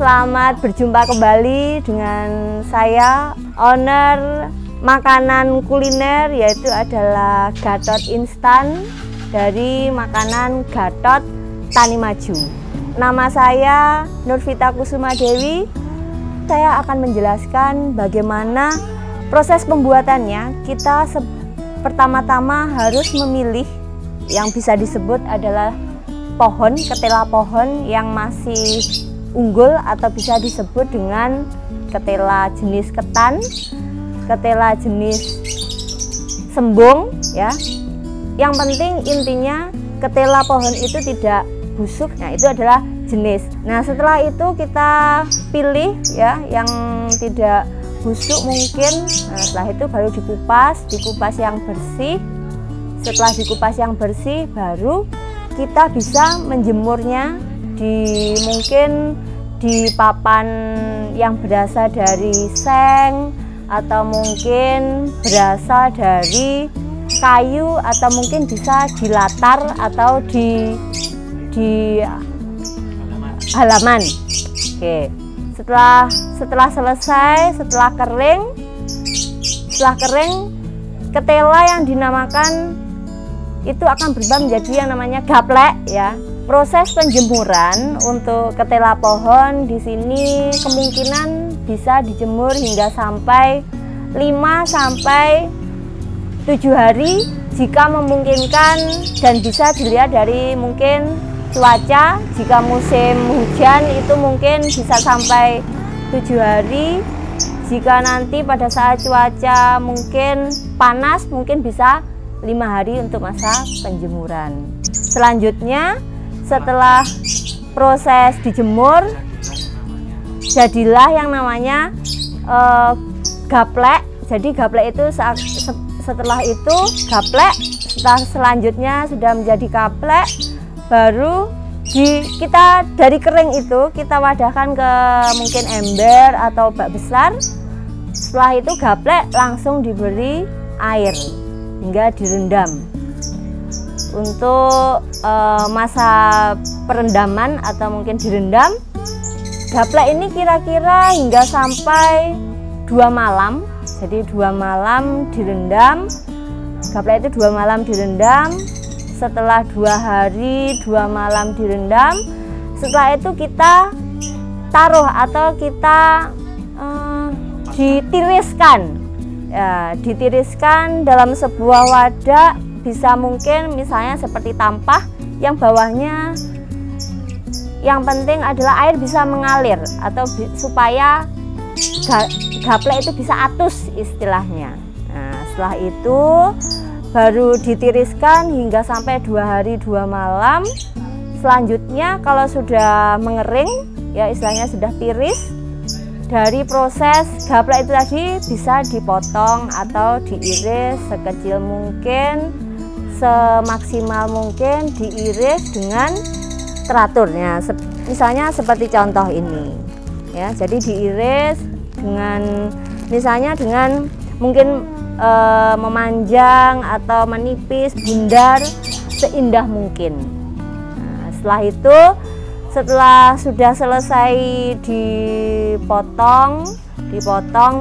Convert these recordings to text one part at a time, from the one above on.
selamat berjumpa kembali dengan saya, owner makanan kuliner, yaitu adalah Gatot Instan dari makanan Gatot Tani Maju. Nama saya Nurvita Kusuma Dewi. Saya akan menjelaskan bagaimana proses pembuatannya. Kita pertama-tama harus memilih yang bisa disebut adalah pohon, ketela pohon yang masih unggul atau bisa disebut dengan ketela jenis ketan, ketela jenis sembung ya. Yang penting intinya ketela pohon itu tidak busuk. Nah, itu adalah jenis. Nah, setelah itu kita pilih ya yang tidak busuk mungkin. Nah, setelah itu baru dikupas yang bersih. Setelah dikupas yang bersih baru kita bisa menjemurnya mungkin di papan yang berasal dari seng atau mungkin berasal dari kayu atau mungkin bisa di latar atau di halaman. Oke. Setelah selesai, setelah kering, ketela yang dinamakan itu akan berubah menjadi yang namanya gaplek ya. Proses penjemuran untuk ketela pohon di sini kemungkinan bisa dijemur hingga sampai 5 sampai 7 hari jika memungkinkan, dan bisa dilihat dari mungkin cuaca. Jika musim hujan itu mungkin bisa sampai 7 hari. Jika nanti pada saat cuaca mungkin panas mungkin bisa 5 hari untuk masa penjemuran. Selanjutnya setelah proses dijemur jadilah yang namanya gaplek. Jadi gaplek itu setelah itu gaplek, selanjutnya sudah menjadi gaplek, baru kita dari kering itu kita wadahkan ke mungkin ember atau bak besar. Setelah itu gaplek langsung diberi air hingga direndam. Untuk masa perendaman atau mungkin direndam, gaplek ini kira-kira hingga sampai 2 malam. Jadi 2 malam direndam. Gaplek itu 2 malam direndam. Setelah 2 hari 2 malam direndam, setelah itu kita taruh atau kita ditiriskan. Ya, ditiriskan dalam sebuah wadah, bisa mungkin misalnya seperti tampah yang bawahnya yang penting adalah air bisa mengalir atau supaya gaplek itu bisa atus istilahnya. Nah, setelah itu baru ditiriskan hingga sampai 2 hari 2 malam. Selanjutnya kalau sudah mengering ya istilahnya sudah tiris, dari proses gaplek itu tadi bisa dipotong atau diiris sekecil mungkin, semaksimal mungkin diiris dengan teraturnya. Misalnya seperti contoh ini ya. Jadi diiris dengan misalnya dengan mungkin memanjang atau menipis, bundar seindah mungkin. Nah, setelah itu setelah sudah selesai dipotong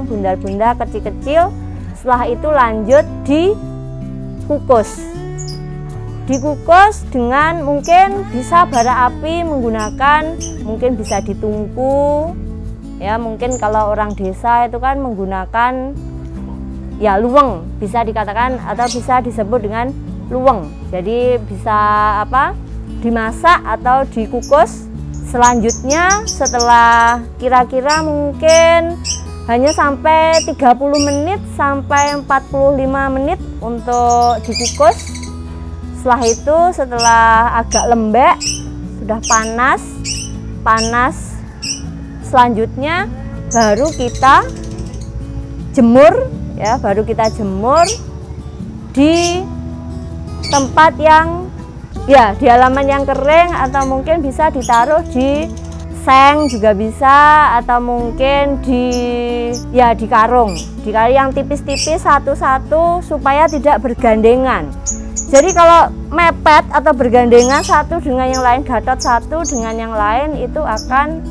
bundar-bundar kecil-kecil, setelah itu lanjut dikukus dengan mungkin bisa bara api menggunakan, mungkin bisa ditungku ya. Mungkin kalau orang desa itu kan menggunakan ya luweng, bisa dikatakan atau bisa disebut dengan luweng. Jadi bisa dimasak atau dikukus. Selanjutnya setelah kira-kira mungkin hanya sampai 30 menit sampai 45 menit untuk dikukus. Setelah itu setelah agak lembek, sudah panas, selanjutnya baru kita jemur ya, di tempat yang ya di halaman yang kering, atau mungkin bisa ditaruh di seng juga bisa, atau mungkin di karung yang tipis-tipis satu-satu supaya tidak bergandengan. Jadi kalau mepet atau bergandengan satu dengan yang lain, gatot satu dengan yang lain, itu akan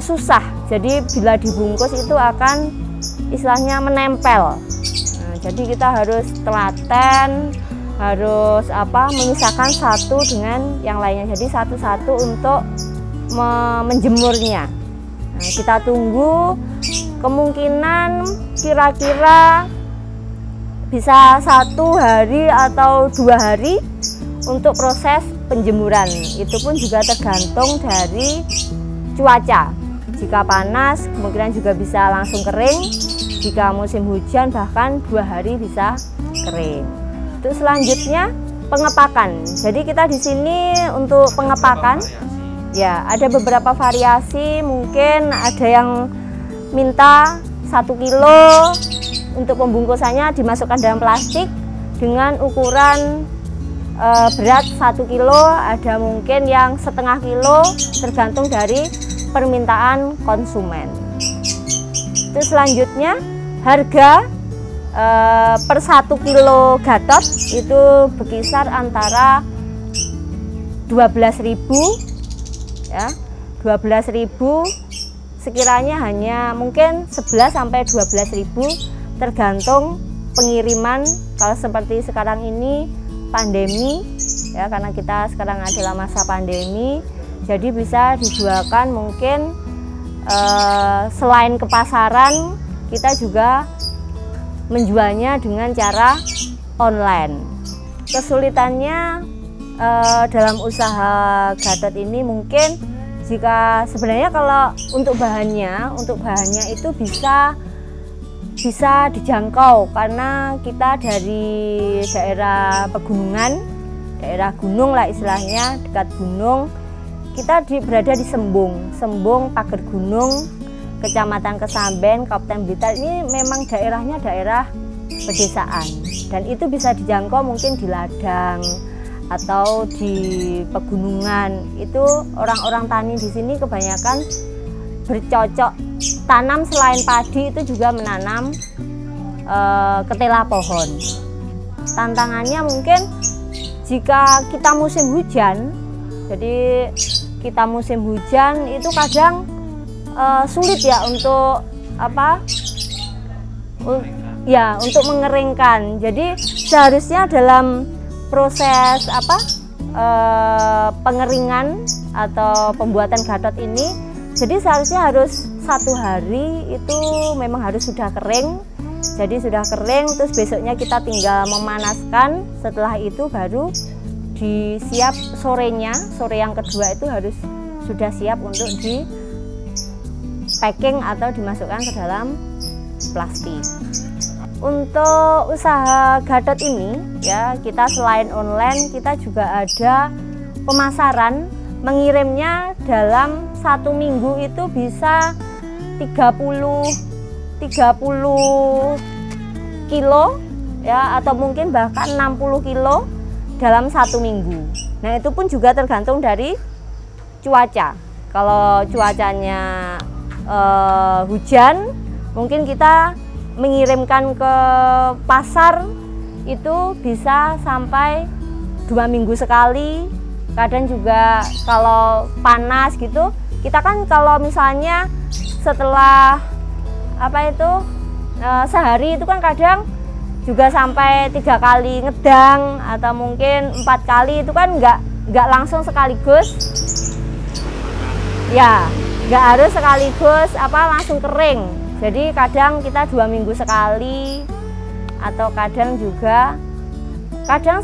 susah. Jadi bila dibungkus itu akan istilahnya menempel. Nah, jadi kita harus telaten, harus memisahkan satu dengan yang lainnya. Jadi satu-satu untuk menjemurnya. Nah, kita tunggu, kemungkinan kira-kira bisa 1 hari atau 2 hari untuk proses penjemuran. Itu pun juga tergantung dari cuaca. Jika panas kemungkinan juga bisa langsung kering, jika musim hujan bahkan 2 hari bisa kering. Untuk selanjutnya pengepakan. Jadi kita di sini untuk pengepakan ya ada beberapa variasi, mungkin ada yang minta 1 kilo untuk pembungkusannya dimasukkan dalam plastik dengan ukuran berat 1 kilo, ada mungkin yang setengah kilo, tergantung dari permintaan konsumen. Itu selanjutnya harga per 1 kilo Gatot itu berkisar antara 12.000 ya, 12.000 sekiranya hanya mungkin 11 sampai 12.000 tergantung pengiriman. Kalau seperti sekarang ini pandemi ya, karena kita sekarang adalah masa pandemi, jadi bisa dijualkan mungkin selain ke pasaran, kita juga menjualnya dengan cara online. Kesulitannya dalam usaha Gatot ini mungkin jika sebenarnya kalau untuk bahannya itu bisa dijangkau karena kita dari daerah pegunungan, daerah gunung lah istilahnya, dekat gunung. Kita berada di Sembung, Pager Gunung, Kecamatan Kesamben, Kabupaten Blitar. Ini memang daerahnya daerah pedesaan dan itu bisa dijangkau mungkin di ladang atau di pegunungan. Itu orang-orang tani di sini kebanyakan bercocok tanam selain padi itu juga menanam ketela pohon. Tantangannya mungkin jika kita musim hujan, jadi kita musim hujan itu kadang sulit ya untuk untuk mengeringkan. Jadi seharusnya dalam proses pengeringan atau pembuatan Gatot ini, jadi seharusnya harus 1 hari itu memang harus sudah kering. Jadi sudah kering, terus besoknya kita tinggal memanaskan. Setelah itu baru disiap sorenya, sore yang kedua itu harus sudah siap untuk di packing atau dimasukkan ke dalam plastik. Untuk usaha Gatot ini ya, kita selain online kita juga ada pemasaran. Mengirimnya dalam 1 minggu itu bisa 30 kilo ya, atau mungkin bahkan 60 kilo dalam 1 minggu. Nah itu pun juga tergantung dari cuaca. Kalau cuacanya hujan, mungkin kita mengirimkan ke pasar itu bisa sampai 2 minggu sekali. Kadang juga kalau panas gitu, kita kan kalau misalnya setelah sehari itu kan kadang juga sampai 3 kali ngedang atau mungkin 4 kali, itu kan nggak langsung sekaligus ya, nggak harus sekaligus langsung kering. Jadi kadang kita 2 minggu sekali, atau kadang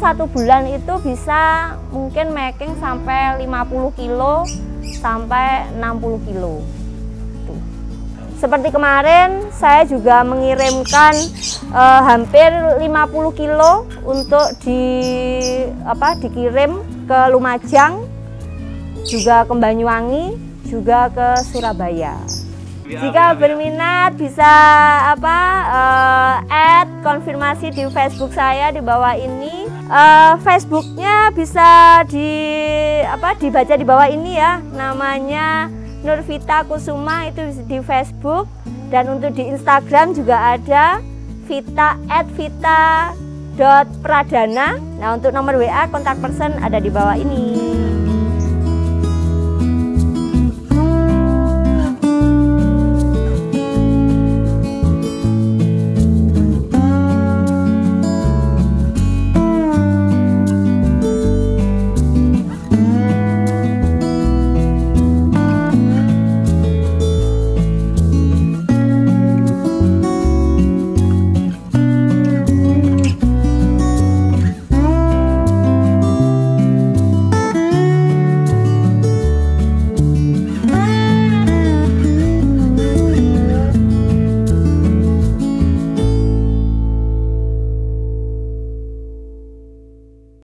1 bulan itu bisa mungkin making sampai 50 kilo sampai 60 kilo. Tuh. Seperti kemarin saya juga mengirimkan hampir 50 kilo untuk dikirim ke Lumajang, juga ke Banyuwangi, juga ke Surabaya. Jika berminat bisa add konfirmasi di Facebook saya di bawah ini. Facebooknya bisa dibaca di bawah ini ya, namanya Nurvita Kusuma, itu di Facebook. Dan untuk di Instagram juga ada @vita.pradana. Nah untuk nomor WA kontak person ada di bawah ini.